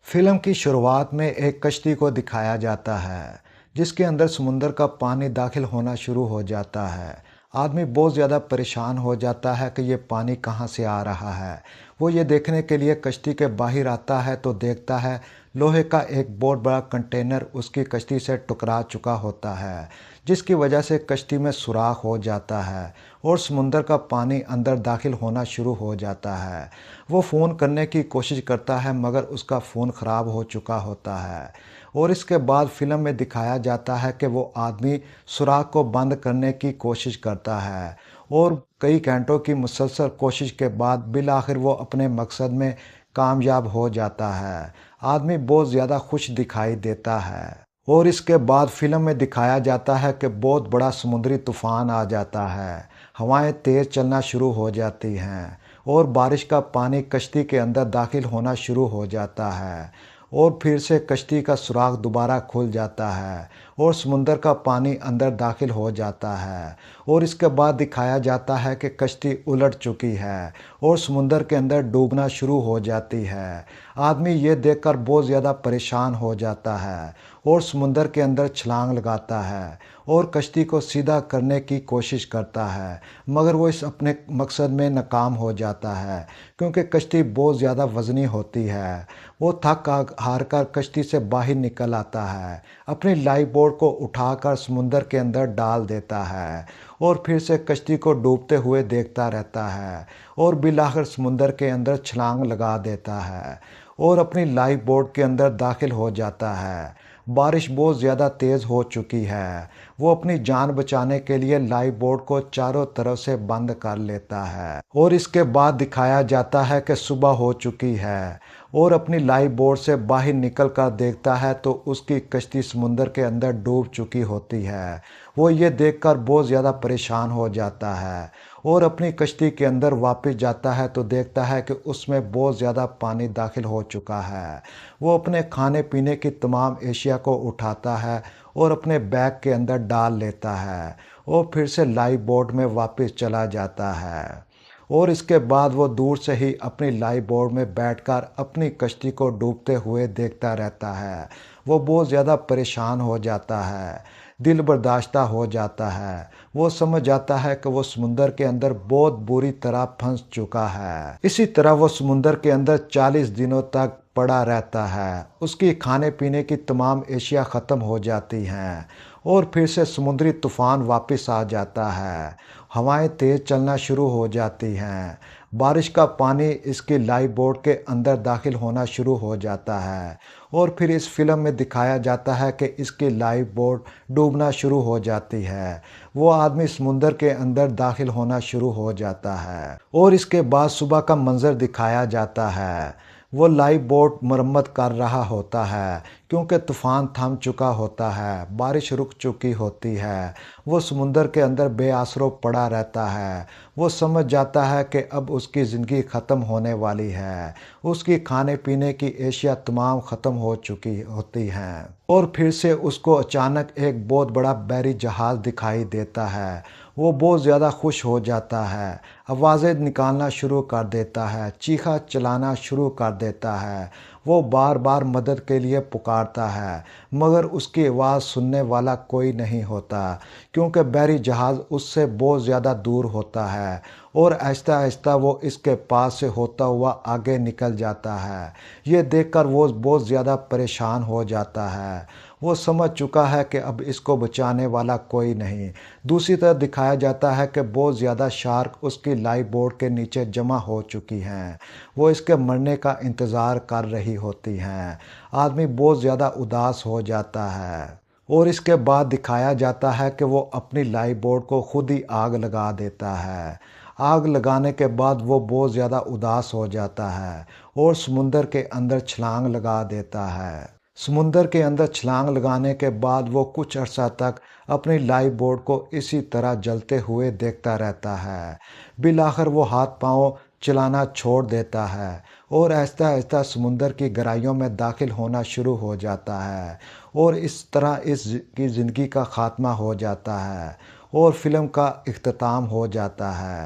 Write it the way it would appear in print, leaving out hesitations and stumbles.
Film की शुरुआत में एक कश्ती को दिखाया जाता है जिसके अंदर समुंदर का पानी दाखिल होना शुरू हो जाता है। आदमी बहुत ज़्यादा परेशान हो जाता है कि ये पानी कहाँ से आ रहा है। वो ये देखने के लिए कश्ती के बाहर आता है तो देखता है लोहे का एक बहुत बड़ा कंटेनर उसकी कश्ती से टकरा चुका होता है, जिसकी वजह से कश्ती में सुराख हो जाता है और समुंदर का पानी अंदर दाखिल होना शुरू हो जाता है। वो फ़ोन करने की कोशिश करता है मगर उसका फ़ोन ख़राब हो चुका होता है। और इसके बाद फ़िल्म में दिखाया जाता है कि वो आदमी सुराख को बंद करने की कोशिश करता है और कई घंटों की मुसलसल कोशिश के बाद बिल आखिर वो अपने मकसद में कामयाब हो जाता है। आदमी बहुत ज़्यादा खुश दिखाई देता है और इसके बाद फ़िल्म में दिखाया जाता है कि बहुत बड़ा समुद्री तूफ़ान आ जाता है। हवाएं तेज़ चलना शुरू हो जाती हैं और बारिश का पानी कश्ती के अंदर दाखिल होना शुरू हो जाता है और फिर से कश्ती का सुराख दोबारा खुल जाता है और समुंदर का पानी अंदर दाखिल हो जाता है। और इसके बाद दिखाया जाता है कि कश्ती उलट चुकी है और समुंदर के अंदर डूबना शुरू हो जाती है। आदमी ये देखकर बहुत ज़्यादा परेशान हो जाता है और समुंदर के अंदर छलांग लगाता है और कश्ती को सीधा करने की कोशिश करता है, मगर वो इस अपने मकसद में नाकाम हो जाता है क्योंकि कश्ती बहुत ज़्यादा वज़नी होती है। वो थक हार कर कश्ती से बाहर निकल आता है, अपनी लाइफ बोट को उठाकर समुंदर के अंदर डाल देता है और फिर से कश्ती को डूबते हुए देखता रहता है और बिलाखिर समुंदर के अंदर छलांग लगा देता है और अपनी लाइफ बोट के अंदर दाखिल हो जाता है। बारिश बहुत ज़्यादा तेज़ हो चुकी है। वो अपनी जान बचाने के लिए लाइफ बोट को चारों तरफ से बंद कर लेता है और इसके बाद दिखाया जाता है कि सुबह हो चुकी है और अपनी लाइफ बोट से बाहर निकल कर देखता है तो उसकी कश्ती समुंदर के अंदर डूब चुकी होती है। वो ये देखकर बहुत ज़्यादा परेशान हो जाता है और अपनी कश्ती के अंदर वापस जाता है तो देखता है कि उसमें बहुत ज़्यादा पानी दाखिल हो चुका है। वो अपने खाने पीने की तमाम एशिया को उठाता है और अपने बैग के अंदर डाल लेता है और फिर से लाइफ बोट में वापस चला जाता है और इसके बाद वो दूर से ही अपनी लाइफ बोट में बैठकर अपनी कश्ती को डूबते हुए देखता रहता है। वो बहुत ज़्यादा परेशान हो जाता है, दिल बर्दाश्ता हो जाता है। वो समझ जाता है कि वो समुंदर के अंदर बहुत बुरी तरह फंस चुका है। इसी तरह वो समुंदर के अंदर 40 दिनों तक पड़ा रहता है। उसकी खाने पीने की तमाम एशिया ख़त्म हो जाती हैं और फिर से समुद्री तूफ़ान वापस आ जाता है। हवाएं तेज़ चलना शुरू हो जाती हैं। बारिश का पानी इसकी लाइफ बोट के अंदर दाखिल होना शुरू हो जाता है और फिर इस फिल्म में दिखाया जाता है कि इसकी लाइफ बोट डूबना शुरू हो जाती है। वो आदमी समुंदर के अंदर दाखिल होना शुरू हो जाता है और इसके बाद सुबह का मंजर दिखाया जाता है। वो लाइफ बोट मरम्मत कर रहा होता है क्योंकि तूफ़ान थम चुका होता है, बारिश रुक चुकी होती है। वो समुंदर के अंदर बेआसरो पड़ा रहता है। वो समझ जाता है कि अब उसकी ज़िंदगी ख़त्म होने वाली है। उसकी खाने पीने की एशिया तमाम ख़त्म हो चुकी होती हैं और फिर से उसको अचानक एक बहुत बड़ा बहरी जहाज़ दिखाई देता है। वो बहुत ज़्यादा खुश हो जाता है, आवाज़ें निकालना शुरू कर देता है, चीखा चलाना शुरू कर देता है। वो बार बार मदद के लिए पुकारता है मगर उसकी आवाज़ सुनने वाला कोई नहीं होता क्योंकि बहरी जहाज़ उससे बहुत ज़्यादा दूर होता है और आहिस्ता आहिस्ता वो इसके पास से होता हुआ आगे निकल जाता है। ये देखकर वो बहुत ज़्यादा परेशान हो जाता है। वो समझ चुका है कि अब इसको बचाने वाला कोई नहीं। दूसरी तरफ दिखाया जाता है कि बहुत ज़्यादा शार्क उसकी लाइफ बोट के नीचे जमा हो चुकी हैं। वो इसके मरने का इंतज़ार कर रही होती हैं। आदमी बहुत ज़्यादा उदास हो जाता है और इसके बाद दिखाया जाता है कि वो अपनी लाइफ बोट को खुद ही आग लगा देता है। आग लगाने के बाद वो बहुत ज़्यादा उदास हो जाता है और समुंदर के अंदर छलांग लगा देता है। समुंदर के अंदर छलांग लगाने के बाद वो कुछ अर्सा तक अपनी लाइफ बोट को इसी तरह जलते हुए देखता रहता है। बिलाखिर वो हाथ पांव चलाना छोड़ देता है और आहिस्ता आहिस्ता समुंदर की गहराइयों में दाखिल होना शुरू हो जाता है और इस तरह इसकी ज़िंदगी का ख़ात्मा हो जाता है और फिल्म का इख्तिताम हो जाता है।